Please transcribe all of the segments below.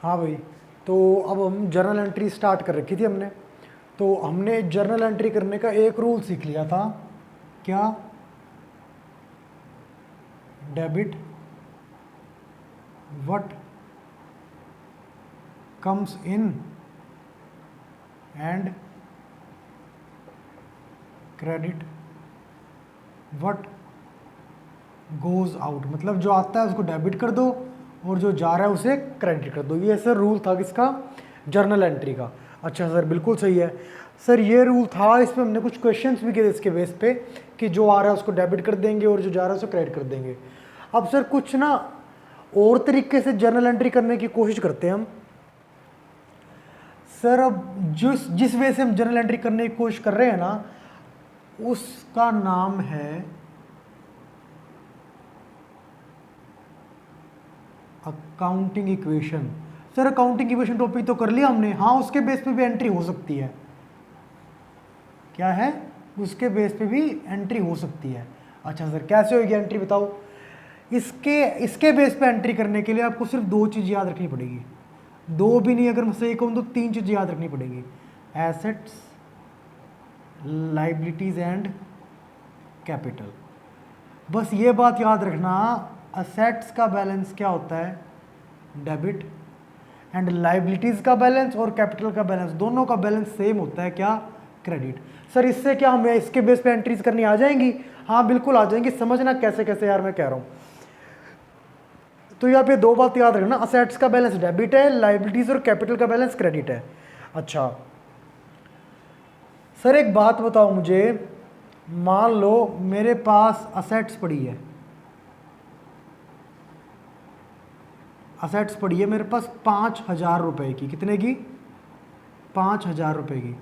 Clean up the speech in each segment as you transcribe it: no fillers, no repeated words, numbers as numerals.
हाँ भाई, तो अब हम जर्नल एंट्री स्टार्ट कर रखी थी हमने। तो हमने जर्नल एंट्री करने का एक रूल सीख लिया था, क्या? Debit what comes in and credit what goes out. मतलब जो आता है उसको डेबिट कर दो और जो जा रहा है उसे क्रेडिट कर दो। ये सर रूल था किसका? जर्नल एंट्री का। अच्छा सर, बिल्कुल सही है सर, ये रूल था। इसमें हमने कुछ क्वेश्चंस भी किए इसके बेस पे कि जो आ रहा है उसको डेबिट कर देंगे और जो जा रहा है उसको क्रेडिट कर देंगे। अब सर कुछ ना और तरीके से जर्नल एंट्री करने की कोशिश करते हैं हम। सर अब जिस वे से हम जर्नल एंट्री करने की कोशिश कर रहे हैं ना, उसका नाम है accounting equation. Sir accounting equation topic तो कर लिया हमने। हाँ, उसके बेस पे भी एंट्री हो सकती है। क्या है? उसके बेस पे भी एंट्री हो सकती है। अच्छा सर, कैसे होगी एंट्री बताओ? इसके बेस पे एंट्री करने के लिए आपको सिर्फ दो चीज़ याद रखनी पड़ेगी। दो भी नहीं, अगर मैं सही कहूँ तो तीन चीज़ याद रखनी पड़ेगी। Assets, liabilities and capital. बस ये बात याद रखना, असेट्स का बैलेंस क्या होता है? डेबिट। एंड लाइबिलिटीज का बैलेंस और कैपिटल का बैलेंस, दोनों का बैलेंस सेम होता है, क्या? क्रेडिट। सर इससे क्या हमें इसके बेस पे एंट्रीज करनी आ जाएंगी? हाँ बिल्कुल आ जाएंगी। समझना कैसे कैसे यार मैं कह रहा हूँ। तो यहाँ पे दो बात याद रखना, असेट्स का बैलेंस डेबिट है, लाइबिलिटीज और कैपिटल का बैलेंस क्रेडिट है। अच्छा सर एक बात बताओ मुझे, मान लो मेरे पास असेट्स पड़ी है, असेट्स पड़ी है मेरे पास 5,000 रुपए की। कितने की? 5,000 रुपए की।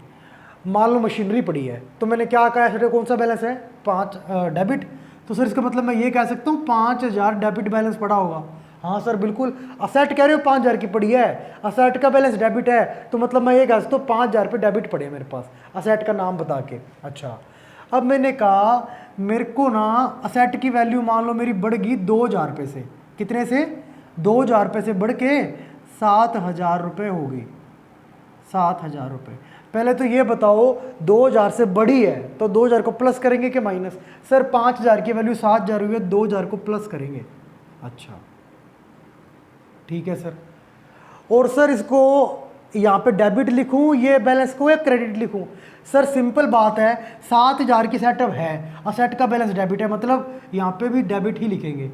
मान लो मशीनरी पड़ी है, तो मैंने क्या कहा है, कौन सा बैलेंस है? 5 डेबिट। तो सर इसका मतलब मैं ये कह सकता हूँ 5,000 डेबिट बैलेंस पड़ा होगा। हाँ सर बिल्कुल, असेट कह रहे हो 5,000 की पड़ी है, असेट का बैलेंस डेबिट है, तो मतलब मैं ये कह सकता हूँ 5,000 रुपये डेबिट पड़े हैं मेरे पास, असेट का नाम बता के। अच्छा अब मैंने कहा मेरे को ना असेट की वैल्यू मान लो मेरी बढ़ गई 2,000 रुपये से। कितने से? 2,000 रुपये से बढ़ के 7,000 रुपये हो गई। 7,000 रुपये। पहले तो ये बताओ 2,000 से बड़ी है तो 2,000 को प्लस करेंगे कि माइनस? सर 5,000 की वैल्यू 7,000 हुई है, 2,000 को प्लस करेंगे। अच्छा ठीक है सर। और सर इसको यहाँ पे डेबिट लिखूँ ये बैलेंस को, या क्रेडिट लिखूँ? सर सिंपल बात है, 7,000 की सेटअप है, असेट का बैलेंस डेबिट है, मतलब यहाँ पे भी डेबिट ही लिखेंगे।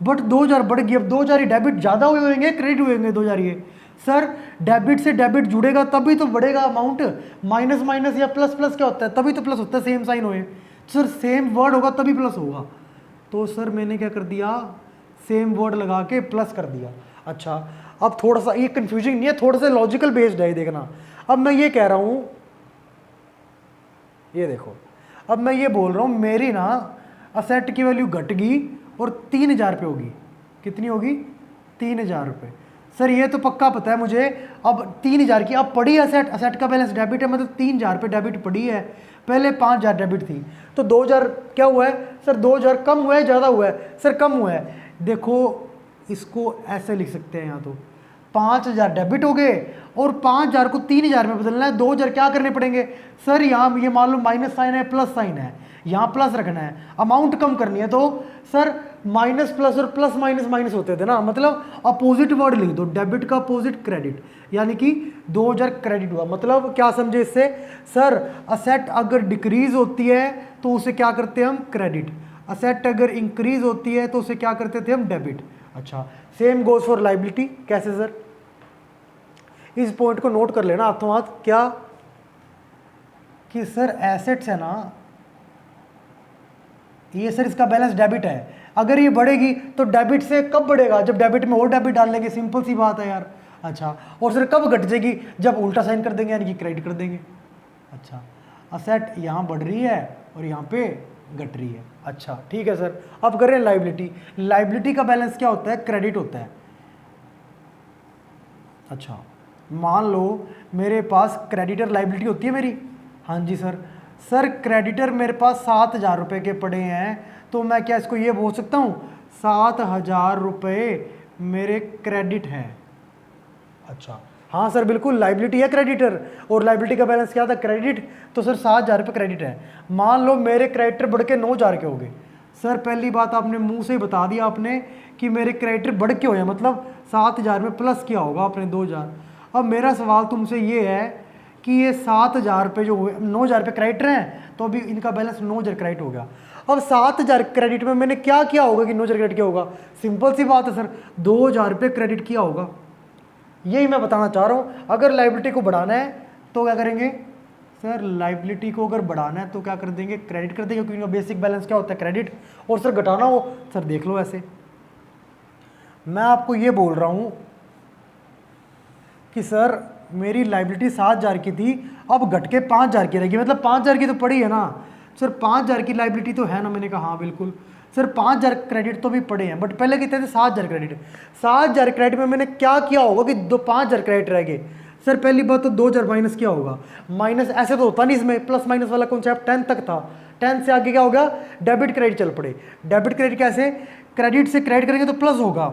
बट 2,000 बढ़ गई, अब 2,000 ही डेबिट ज़्यादा हुए होंगे क्रेडिट हुए होंगे 2,000 ये? सर डेबिट से डेबिट जुड़ेगा तभी तो बढ़ेगा अमाउंट, माइनस माइनस या प्लस प्लस क्या होता है? तभी तो प्लस होता है, सेम साइन होए। सर सेम वर्ड होगा तभी प्लस होगा। तो सर मैंने क्या कर दिया, सेम वर्ड लगा के प्लस कर दिया। अच्छा अब थोड़ा सा ये कंफ्यूजिंग नहीं है, थोड़ा सा लॉजिकल बेस्ड है, देखना। अब मैं ये कह रहा हूँ, ये देखो, अब मैं ये बोल रहा हूँ मेरी ना असेट की वैल्यू घट गई और 3,000 रुपये होगी। कितनी होगी? 3,000 रुपये। सर ये तो पक्का पता है मुझे, अब 3,000 की अब पड़ी असेट, असेट का बैलेंस डेबिट है, मतलब 3,000 रुपये डेबिट पड़ी है, पहले 5,000 डेबिट थी, तो 2,000 क्या हुआ है? सर 2,000 कम हुआ है ज़्यादा हुआ है? सर कम हुआ है। देखो इसको ऐसे लिख सकते हैं, यहाँ तो 5,000 डेबिट हो गए और 5,000 को 3,000 में बदलना है, 2,000 क्या करने पड़ेंगे? सर यहाँ ये मान लो माइनस साइन है, प्लस साइन है, यहाँ प्लस रखना है, अमाउंट कम करनी है, तो सर माइनस प्लस और प्लस माइनस माइनस होते थे ना, मतलब अपोजिट वर्ड लिख दो, डेबिट का अपोजिट क्रेडिट, यानी कि 2,000 क्रेडिट हुआ। मतलब क्या समझे इससे? सर असेट अगर डिक्रीज होती है तो उसे क्या करते हैं हम? क्रेडिट। असेट अगर इंक्रीज होती है तो उसे क्या करते थे हम? डेबिट। अच्छा सेम गोज फॉर लाइबिलिटी। कैसे सर? इस पॉइंट को नोट कर लेना हाथों हाथ, क्या कि सर एसेट्स है ना, ये सर इसका बैलेंस डेबिट है, अगर ये बढ़ेगी तो डेबिट से कब बढ़ेगा? जब डेबिट में और डेबिट डाल लेंगे, सिंपल सी बात है यार। अच्छा और सर कब घट जाएगी? जब उल्टा साइन कर देंगे, यानी कि क्रेडिट कर देंगे। अच्छा असेट यहाँ बढ़ रही है और यहाँ पे घट रही है। अच्छा ठीक है सर। अब करें लाइबिलिटी। लाइबिलिटी का बैलेंस क्या होता है? क्रेडिट होता है। अच्छा मान लो मेरे पास क्रेडिटर लाइबिलिटी होती है मेरी। हाँ जी सर। सर क्रेडिटर मेरे पास 7,000 रुपये के पड़े हैं, तो मैं क्या इसको ये बोल सकता हूँ 7,000 रुपये मेरे क्रेडिट हैं। अच्छा हाँ सर बिल्कुल, लाइबिलिटी है क्रेडिटर, और लाइबिलिटी का बैलेंस क्या था, क्रेडिट। तो सर 7,000 रुपये क्रेडिट है। मान लो मेरे क्रेडिटर बढ़ के 9,000 के हो गए। सर पहली बात आपने मुंह से ही बता दिया आपने कि मेरे क्रेडिटर बढ़ के हुए हैं, मतलब 7,000 में प्लस किया होगा आपने 2,000। अब मेरा सवाल तुमसे ये है कि ये 7,000 रुपये जो हुए, 9,000 रुपये क्रेडिटर हैं, तो अभी इनका बैलेंस 9,000 क्रेडिट हो गया। अब 7,000 क्रेडिट में मैंने क्या किया होगा कि 9,000 क्रेडिट किया होगा, सिंपल सी बात है सर, 2,000 रुपये क्रेडिट किया होगा। यही मैं बताना चाह रहा हूँ। अगर लाइबिलिटी को बढ़ाना है तो क्या करेंगे सर, लाइबिलिटी को अगर बढ़ाना है तो क्या कर देंगे, क्रेडिट कर देंगे, क्योंकि इनका बेसिक बैलेंस क्या होता है, क्रेडिट। और सर घटाना हो, सर देख लो ऐसे, मैं आपको ये बोल रहा हूँ कि सर मेरी लाइबिलिटी 7,000 की थी, अब घट के 5,000 की रहेगी, मतलब 5,000 की तो पड़ी है ना सर, 5,000 की लाइबिलिटी तो है ना। मैंने कहा हाँ बिल्कुल सर, 5,000 क्रेडिट तो भी पड़े हैं, बट पहले कितने थे, 7,000 क्रेडिट। 7,000 क्रेडिट में मैंने क्या किया होगा कि 5,000 क्रेडिट रह गए। सर पहली बात तो 2,000 माइनस किया होगा, माइनस ऐसे तो होता नहीं, इसमें प्लस माइनस वाला कॉन्सेप्ट 10 तक था, 10 से आगे क्या हो गया, डेबिट क्रेडिट चल पड़े। डेबिट क्रेडिट कैसे, क्रेडिट से क्रेडिट करेंगे तो प्लस होगा,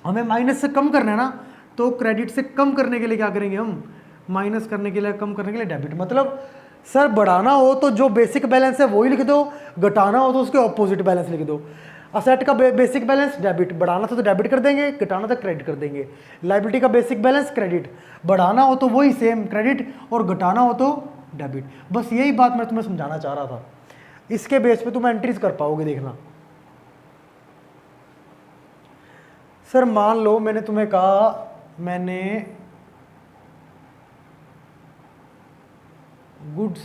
हमें माइनस से कम करना है ना, तो क्रेडिट से कम करने के लिए क्या करेंगे हम, माइनस करने के लिए, कम करने के लिए डेबिट। मतलब सर बढ़ाना हो तो जो बेसिक बैलेंस है वही लिख दो, घटाना हो तो उसके ऑपोजिट बैलेंस लिख दो। असेट का बेसिक बैलेंस डेबिट, बढ़ाना था तो डेबिट कर देंगे, घटाना था क्रेडिट कर देंगे। लाइबिलिटी का बेसिक बैलेंस क्रेडिट, बढ़ाना हो तो वही सेम क्रेडिट, और घटाना हो तो डेबिट। बस यही बात मैं तुम्हें समझाना चाह रहा था, इसके बेस पे तुम एंट्रीज कर पाओगे, देखना। सर मान लो मैंने तुम्हें कहा, मैंने गुड्स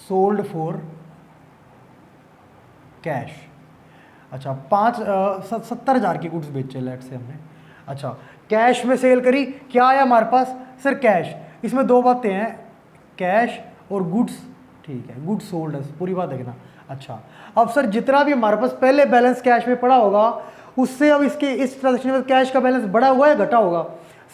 सोल्ड फॉर कैश, अच्छा 70,000 की गुड्स बेचे लेट से हमने, अच्छा कैश में सेल करी, क्या आया हमारे पास सर, कैश। इसमें दो बातें हैं, कैश और गुड्स, ठीक है, गुड्स सोल्ड है, पूरी बात देखना। अच्छा अब सर जितना भी हमारे पास पहले बैलेंस कैश में पड़ा होगा, उससे अब इसके इस ट्रांजेक्शन में कैश का बैलेंस बढ़ा हुआ है घटा होगा,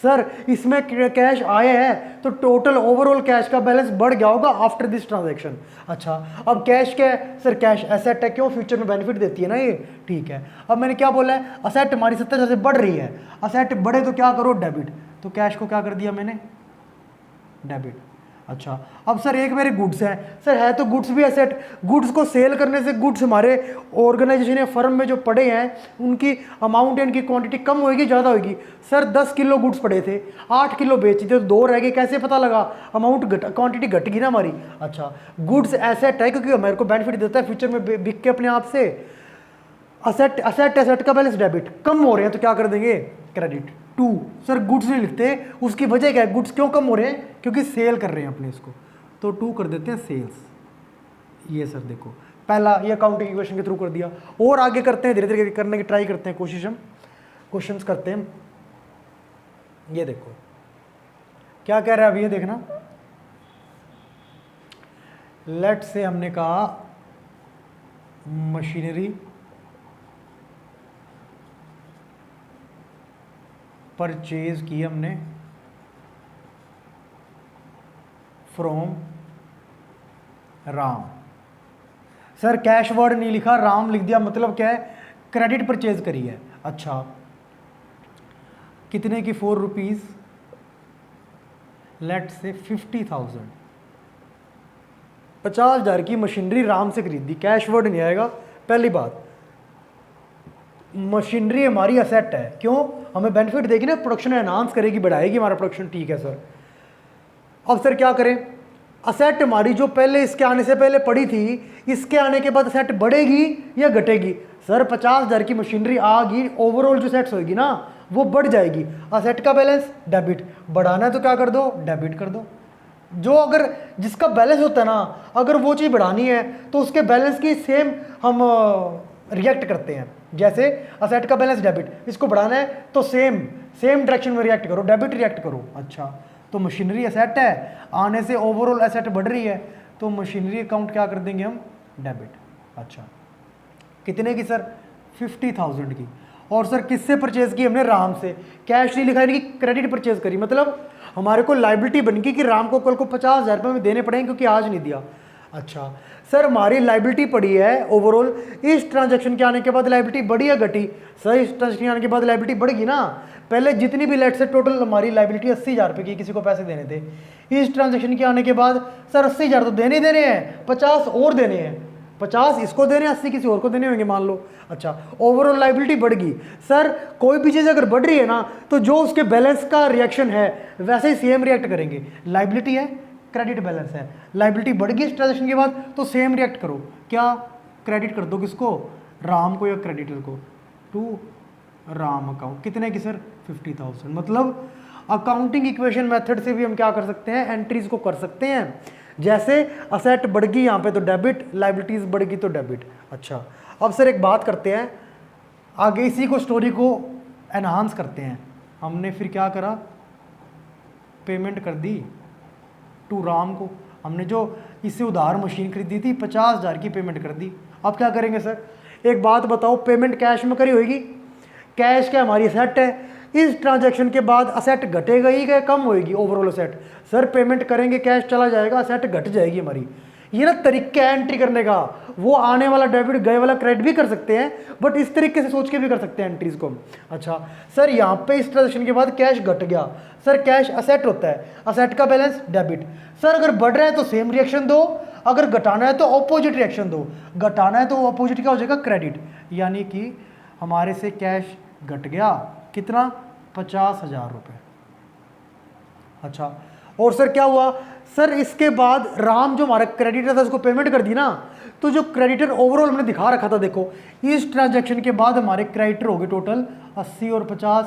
सर इसमें कैश आए हैं तो टोटल ओवरऑल कैश का बैलेंस बढ़ गया होगा आफ्टर दिस ट्रांजैक्शन। अच्छा अब कैश क्या है सर, कैश एसेट है, क्यों, फ्यूचर में बेनिफिट देती है ना ये, ठीक है। अब मैंने क्या बोला है, असेट हमारी 70,000 से बढ़ रही है, असेट बढ़े तो क्या करो, डेबिट, तो कैश को क्या कर दिया मैंने, डेबिट। अच्छा अब सर एक मेरे गुड्स है, सर है तो गुड्स भी एसेट, गुड्स को सेल करने से गुड्स हमारे ऑर्गेनाइजेशन या फर्म में जो पड़े हैं उनकी अमाउंट या उनकी क्वांटिटी कम होगी ज़्यादा होगी। सर 10 किलो गुड्स पड़े थे, 8 किलो बेची थे तो 2 रह गए, कैसे पता लगा, अमाउंट क्वांटिटी घट गई ना हमारी। अच्छा गुड्स एसेट है क्योंकि हमारे को बेनिफिट देता है फ्यूचर में बिक के अपने आप से। एसेट का बैलेंस डेबिट, कम हो रहे हैं तो क्या कर देंगे, क्रेडिट। टू सर गुड्स नहीं लिखते, उसकी वजह क्या है, गुड्स क्यों कम हो रहे हैं, क्योंकि सेल कर रहे हैं अपने इसको, तो 2 कर देते हैं सेल्स। ये सर देखो पहला ये अकाउंटिंग इक्वेशन के थ्रू कर दिया, और आगे करते हैं, धीरे धीरे करने की ट्राई करते हैं, कोशिश हम क्वेश्चंस करते हैं। ये देखो क्या कह रहा है अभी, ये देखना, लेट से हमने कहा मशीनरी परचेज की हमने from Ram. Sir cash word नहीं लिखा, राम लिख दिया, मतलब क्या है, क्रेडिट परचेज करी है। अच्छा कितने की, 4 रुपीज, लेट से 50,000, 50,000 की मशीनरी राम से खरीदी, कैश वर्ड नहीं आएगा। पहली बात, मशीनरी हमारी असेट है, क्यों, हमें बेनिफिट देगी ना, प्रोडक्शन एनहांस करेगी, बढ़ाएगी हमारा प्रोडक्शन, ठीक है सर। अब सर क्या करें, असेट हमारी जो पहले इसके आने से पहले पड़ी थी, इसके आने के बाद असेट बढ़ेगी या घटेगी, सर 50,000 की मशीनरी आ गई, ओवरऑल जो सेट्स होगी ना वो बढ़ जाएगी, असेट का बैलेंस डेबिट, बढ़ाना है तो क्या कर दो, डेबिट कर दो। जो अगर जिसका बैलेंस होता है ना, अगर वो चीज़ बढ़ानी है तो उसके बैलेंस की सेम हम रिएक्ट करते हैं, जैसे असेट का बैलेंस डेबिट, इसको बढ़ाना है तो सेम डायरेक्शन में रिएक्ट करो, डेबिट रिएक्ट करो। अच्छा तो मशीनरी असेट है, आने से ओवरऑल असेट बढ़ रही है, तो मशीनरी अकाउंट क्या कर देंगे हम, डेबिट। अच्छा कितने की सर, 50,000 की, और सर किससे परचेज की हमने, राम से, कैश नहीं लिखा, क्रेडिट परचेज करी, मतलब हमारे को लाइबिलिटी बन गई कि राम को कल को 50,000 रुपये में देने पड़ेंगे क्योंकि आज नहीं दिया। अच्छा सर, हमारी लाइबिलिटी पड़ी है ओवरऑल, इस ट्रांजैक्शन के आने के बाद लाइबिलिटी बढ़ी या घटी? सर इस ट्रांजैक्शन के आने के बाद लाइबिलिटी बढ़ेगी ना। पहले जितनी भी लेट से टोटल हमारी लाइबिलिटी 80,000 रुपये की, किसी को पैसे देने थे, इस ट्रांजैक्शन के आने के बाद सर 80,000 तो देने ही देने हैं, 50 और देने हैं, 50 इसको देने, 80 किसी और को देने होंगे मान लो। अच्छा, ओवरऑल लाइबिलिटी बढ़ गई। सर कोई भी चीज़ अगर बढ़ रही है ना, तो जो उसके बैलेंस का रिएक्शन है वैसे ही सेम रिएक्ट करेंगे। लाइबिलिटी है, क्रेडिट बैलेंस है, लाइबिलिटी बढ़ गई इस ट्रांजेक्शन के बाद, तो सेम रिएक्ट करो। क्या क्रेडिट कर दो किसको? राम को या क्रेडिटर को? To Ram account. कितने की सर? 50,000। मतलब अकाउंटिंग इक्वेशन मेथड से भी हम क्या कर सकते हैं, एंट्रीज को कर सकते हैं। जैसे असेट बढ़ गई यहाँ पे तो डेबिट, लाइबिलिटीज बढ़ गई तो डेबिट। अच्छा अब सर एक बात करते हैं आगे, इसी को स्टोरी को एनहांस करते हैं। हमने फिर क्या करा, पेमेंट कर दी टू राम को, हमने जो इससे उधार मशीन खरीदी थी 50,000 की पेमेंट कर दी। अब क्या करेंगे सर, एक बात बताओ, पेमेंट कैश में करी होगी, कैश क्या हमारी असेट है, इस ट्रांजैक्शन के बाद असेट घटेगा ही क्या कम होएगी ओवरऑल असेट? सर पेमेंट करेंगे कैश चला जाएगा, असेट घट जाएगी हमारी। ये ना तरीका है एंट्री करने का, वो आने वाला डेबिट गए वाला क्रेडिट भी कर सकते हैं, बट इस तरीके से सोच के भी कर सकते हैं एंट्रीज को। अच्छा सर यहाँ पे इस ट्रांजेक्शन के बाद कैश घट गया, सर कैश असेट होता है, असेट का बैलेंस डेबिट। सर अगर बढ़ रहा है तो सेम रिएक्शन दो, अगर घटाना है तो ऑपोजिट रिएक्शन दो। घटाना है तो ऑपोजिट क्या हो जाएगा, क्रेडिट। यानी कि हमारे से कैश घट गया कितना, 50,000 रुपये। अच्छा और सर क्या हुआ, सर इसके बाद राम जो हमारा क्रेडिटर था उसको पेमेंट कर दी ना, तो जो क्रेडिटर ओवरऑल हमने दिखा रखा था, देखो इस ट्रांजैक्शन के बाद हमारे क्रेडिटर हो गए टोटल 80 और 50,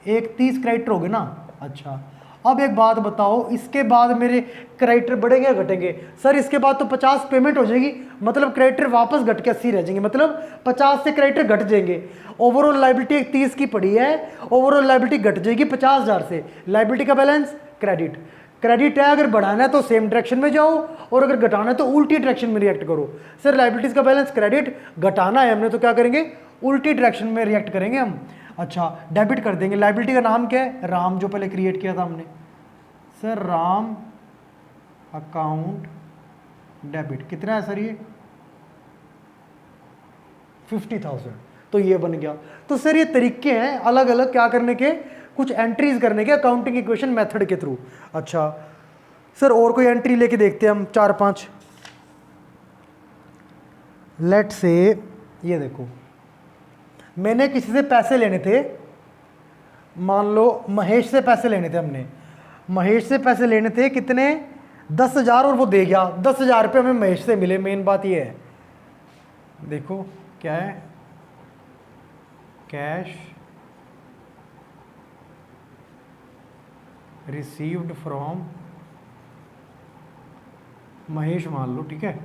एक 30 क्रेडिटर हो गए ना। अच्छा अब एक बात बताओ, इसके बाद मेरे क्रेडिटर बढ़ेंगे या घटेंगे? सर इसके बाद तो 50 पेमेंट हो जाएगी, मतलब क्रेडिटर वापस घट के 80 रह जाएंगे, मतलब 50 से क्रेडिटर घट जाएंगे। ओवरऑल लाइबिलिटी 30 की पड़ी है, ओवरऑल लाइबिलिटी घट जाएगी 50,000 से। लाइबिलिटी का बैलेंस क्रेडिट, क्रेडिट है, अगर बढ़ाना है तो सेम डायरेक्शन में जाओ, और अगर घटाना है तो उल्टी डायरेक्शन में रिएक्ट करो। सर लाइबिलिटीज का बैलेंस क्रेडिट, घटाना है हमने तो क्या करेंगे, उल्टी डायरेक्शन में रिएक्ट करेंगे हम। अच्छा डेबिट कर देंगे। लाइबिलिटी का नाम क्या है, राम, जो पहले क्रिएट किया था हमने। सर राम अकाउंट डेबिट, कितना है सर ये, 50,000। तो ये बन गया। तो सर ये तरीके हैं अलग अलग क्या करने के, कुछ एंट्रीज करने के अकाउंटिंग इक्वेशन मेथड के थ्रू। अच्छा सर और कोई एंट्री लेके देखते हैं हम 4-5। लेट से ये देखो, मैंने किसी से पैसे लेने थे, मान लो महेश से पैसे लेने थे हमने, महेश से पैसे लेने थे कितने, 10,000, और वो दे गया 10,000 रुपये हमें महेश से मिले। मेन बात ये है, देखो क्या है, कैश रिसीव्ड फ्रॉम महेश मान लो, ठीक है,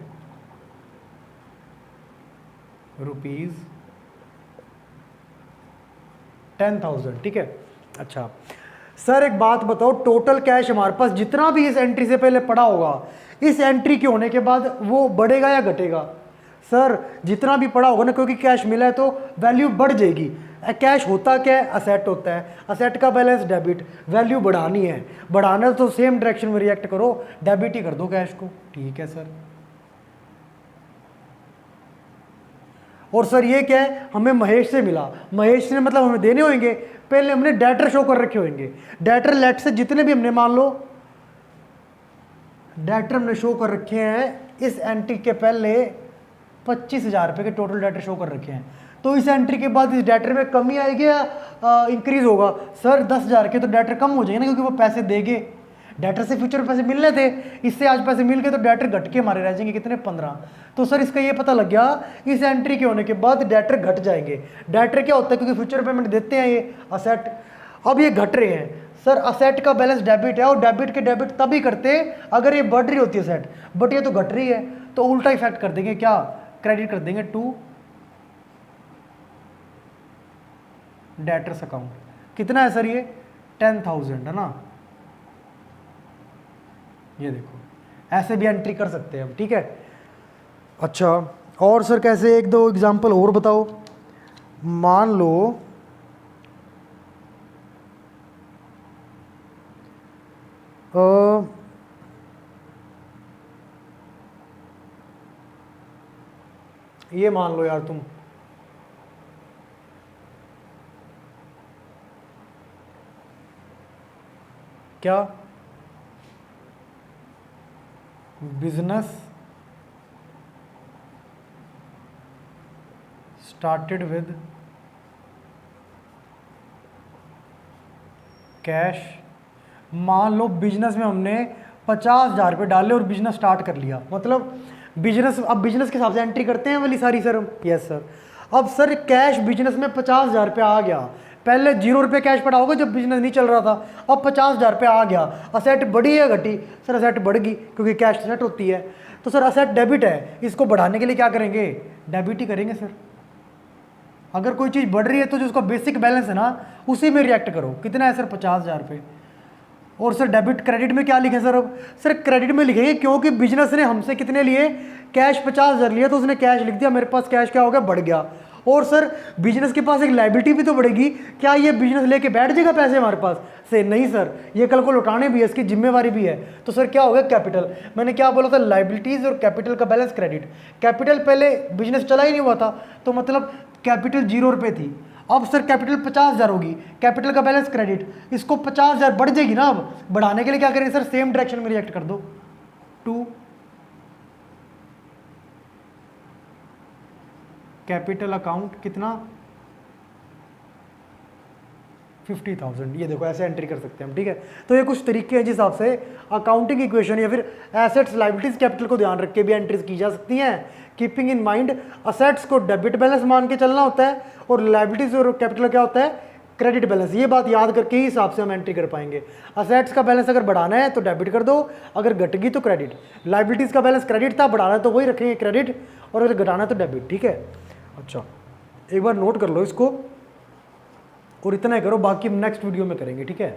₹10,000, ठीक है। अच्छा सर एक बात बताओ, टोटल कैश हमारे पास जितना भी इस एंट्री से पहले पड़ा होगा, इस एंट्री के होने के बाद वो बढ़ेगा या घटेगा? सर जितना भी पड़ा होगा ना, क्योंकि कैश मिला है तो वैल्यू बढ़ जाएगी। कैश होता क्या है, असेट होता है, असेट का बैलेंस डेबिट, वैल्यू बढ़ानी है, बढ़ाना है तो सेम डायरेक्शन में रिएक्ट करो, डेबिट ही कर दो कैश को। ठीक है सर। और सर ये क्या है, हमें महेश से मिला, महेश ने मतलब हमें देने होंगे, पहले हमने डेटर शो कर रखे होंगे। डेटर लेट से जितने भी हमने मान लो डेटर हमने शो कर रखे हैं, इस एंट्री के पहले 25,000 रुपये के टोटल डेटर शो कर रखे हैं। तो इस एंट्री के बाद इस डेटर में कमी आएगी या इंक्रीज होगा? सर 10,000 के तो डेटर कम हो जाएंगे ना, क्योंकि वो पैसे देंगे, डेटर से फ्यूचर में पैसे मिलने थे, इससे आज पैसे मिल गए तो डेटर घट के मारे रह जाएंगे कितने, 15। तो सर इसका ये पता लग गया, इस एंट्री के होने के बाद डेटर घट जाएंगे। डेटर क्या होता है, क्योंकि फ्यूचर पेमेंट देते हैं ये असेट, अब ये घट रहे हैं। सर असेट का बैलेंस डेबिट है, और डेबिट के डेबिट तभी करते अगर ये बढ़ रही होती है असेट, बट ये तो घट रही है, तो उल्टा इफेक्ट कर देंगे, क्या क्रेडिट कर देंगे टू डेटर्स अकाउंट। कितना है सर ये, 10,000 है ना, ये देखो ऐसे भी एंट्री कर सकते हैं हम, ठीक है। अच्छा और सर कैसे, एक दो एग्जांपल और बताओ। मान लो ये मान लो यार तुम, क्या बिजनेस स्टार्टेड विद कैश। मान लो बिजनेस में हमने 50,000 रुपये डाले और बिजनेस स्टार्ट कर लिया, मतलब बिजनेस, अब बिजनेस के हिसाब से एंट्री करते हैं वाली सारी सर हम। Yes sir. अब सर कैश बिजनेस में 50,000 रुपये आ गया, पहले 0 रुपये कैश पड़ा होगा जब बिजनेस नहीं चल रहा था, अब 50,000 रुपये आ गया। असेट बढ़ी या घटी? सर असेट बढ़ गई क्योंकि कैश सेट होती है। तो सर असेट डेबिट है, इसको बढ़ाने के लिए क्या करेंगे? डेबिट ही करेंगे सर। अगर कोई चीज़ बढ़ रही है तो जो उसका बेसिक बैलेंस है ना उसी में रिएक्ट करो। कितना है सर? 50,000 रुपये। और सर डेबिट क्रेडिट में क्या लिखे सर? अब सर क्रेडिट में लिखेंगे क्योंकि बिजनेस ने हमसे कितने लिए? कैश 50,000 लिया तो उसने कैश लिख दिया, मेरे पास कैश क्या हो गया? बढ़ गया। और सर बिजनेस के पास एक लायबिलिटी भी तो बढ़ेगी, क्या ये बिजनेस लेके बैठ जाएगा पैसे हमारे पास से? नहीं सर, ये कल को लौटाने भी है, इसकी जिम्मेवारी भी है। तो सर क्या हो गया? कैपिटल। मैंने क्या बोला था? लायबिलिटीज और कैपिटल का बैलेंस क्रेडिट। कैपिटल पहले बिजनेस चला ही नहीं हुआ था तो मतलब कैपिटल 0 रुपये थी, अब सर कैपिटल 50,000 होगी, कैपिटल का बैलेंस क्रेडिट, इसको 50,000 बढ़ जाएगी ना। अब बढ़ाने के लिए क्या करेंगे सर? सेम डायरेक्शन में रिएक्ट कर दो। 2 कैपिटल अकाउंट कितना? 50,000। ये देखो ऐसे एंट्री कर सकते हैं हम, ठीक है। तो ये कुछ तरीके हैं जिस हिसाब से अकाउंटिंग इक्वेशन या फिर एसेट्स लायबिलिटीज कैपिटल को ध्यान रख के भी एंट्रीज की जा सकती हैं। कीपिंग इन माइंड असेट्स को डेबिट बैलेंस मान के चलना होता है और लायबिलिटीज और कैपिटल क्या होता है? Credit balance. ये बात याद करके ही हिसाब से हम एंट्री कर पाएंगे। असेट्स का बैलेंस अगर बढ़ाना है तो डेबिट कर दो, अगर घट गई तो क्रेडिट। लायबिलिटीज का बैलेंस क्रेडिट था, बढ़ाना है तो वही रखेंगे क्रेडिट, और अगर घटाना है तो डेबिट, ठीक है। अच्छा एक बार नोट कर लो इसको और इतना ही करो, बाकी हम नेक्स्ट वीडियो में करेंगे, ठीक है।